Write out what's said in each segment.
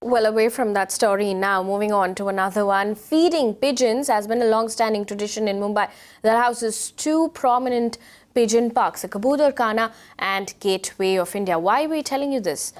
Well, away from that story now, moving on to another one. Feeding pigeons has been a long-standing tradition in Mumbai that houses two prominent pigeon parks, the Kabutar Khana and Gateway of India. Why are we telling you this?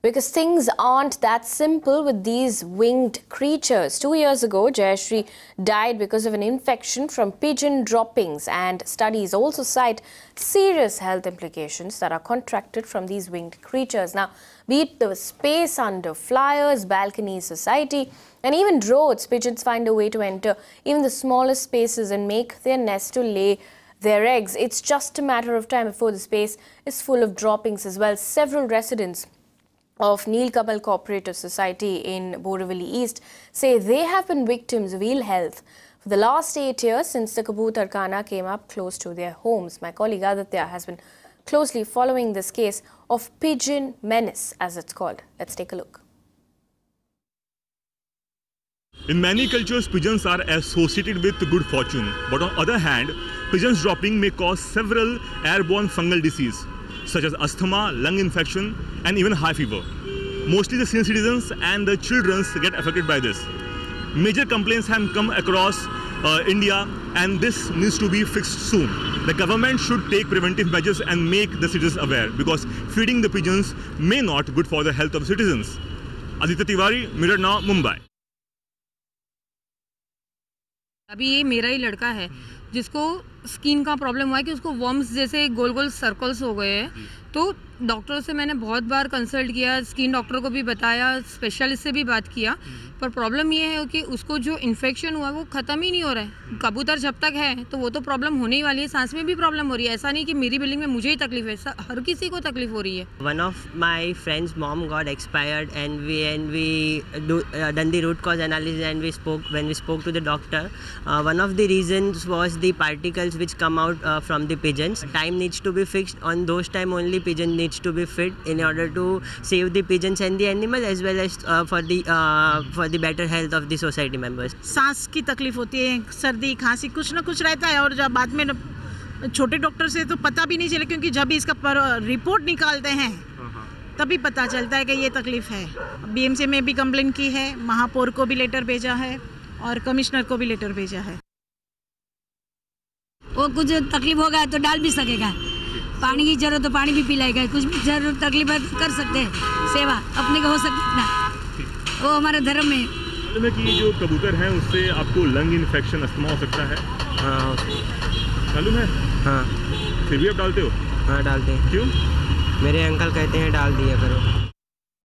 Because things aren't that simple with these winged creatures. 2 years ago, Jayashree died because of an infection from pigeon droppings, and studies also cite serious health implications that are contracted from these winged creatures. Now, be it the space under flyers, balconies, society, and even roads, pigeons find a way to enter even the smallest spaces and make their nest to lay their eggs. It's just a matter of time before the space is full of droppings as well. Several residents of Nilkamal Cooperative Society in Borivali East say they have been victims of ill health for the last 8 years since the Kabutar Khana came up close to their homes. My colleague Aditya has been closely following this case of pigeon menace, as it's called. Let's take a look. In many cultures, pigeons are associated with good fortune. But on the other hand, pigeons dropping may cause several airborne fungal diseases, such as asthma, lung infection, and even high fever. Mostly the senior citizens and the children get affected by this. Major complaints have come across India, and this needs to be fixed soon. The government should take preventive measures and make the citizens aware, because feeding the pigeons may not good for the health of citizens. Aditya Tiwari, Mirror Now, Mumbai. अभी ये मेरा ही लड़का है जिसको skin का problem हुआ है कि उसको वर्म्स जैसे गोल गोल सर्कल्स हो गए हैं। तो डॉक्टर से मैंने बहुत बार कंसल्ट किया, स्किन डॉक्टर को भी बताया, स्पेशलिस्ट से भी बात किया, पर प्रॉब्लम ये है कि उसको जो इन्फेक्शन हुआ वो ख़त्म ही नहीं हो रहा है। कबूतर जब तक है तो वो तो प्रॉब्लम होने ही वाली है, सांस में भी प्रॉब्लम हो रही है। ऐसा नहीं कि मेरी बिल्डिंग में मुझे ही तकलीफ है, हर किसी को तकलीफ हो रही है। One of my friend's mom got expired, and we done the root cause analysis, and when we spoke to the doctor, one of the reasons was the particles which come out from the pigeons. Time needs to be fixed. On those time only pigeon needs to be fed in order to save the pigeons and the animal, as well as for the better health of the society members. सांस की तकलीफ होती है, सर्दी खांसी कुछ ना कुछ रहता है, और जब बाद में छोटे डॉक्टर से तो पता भी नहीं चले, क्योंकि जब भी इसका रिपोर्ट निकालते हैं तभी पता चलता है कि ये तकलीफ है। बीएमसी में भी कंप्लेंट की है, महापौर को भी लेटर भेजा है और कमिश्नर को भी लेटर भेजा है। वो कुछ तकलीफ होगा तो डाल भी सकेगा, पानी की जरूरत तो पानी भी पिलाएगा, कुछ भी जरूरत तकलीफ है तो कर सकते हैं, सेवा अपने को हो सकती है, वो हमारे धर्म में। मालूम है कि जो कबूतर हैं उससे आपको लंग इन्फेक्शन, अस्थमा हो सकता है। हाँ मालूम है? हाँ। फिर भी आप डालते हो? हाँ डालते हैं। क्यों? मेरे अंकल कहते हैं डाल दिया करो।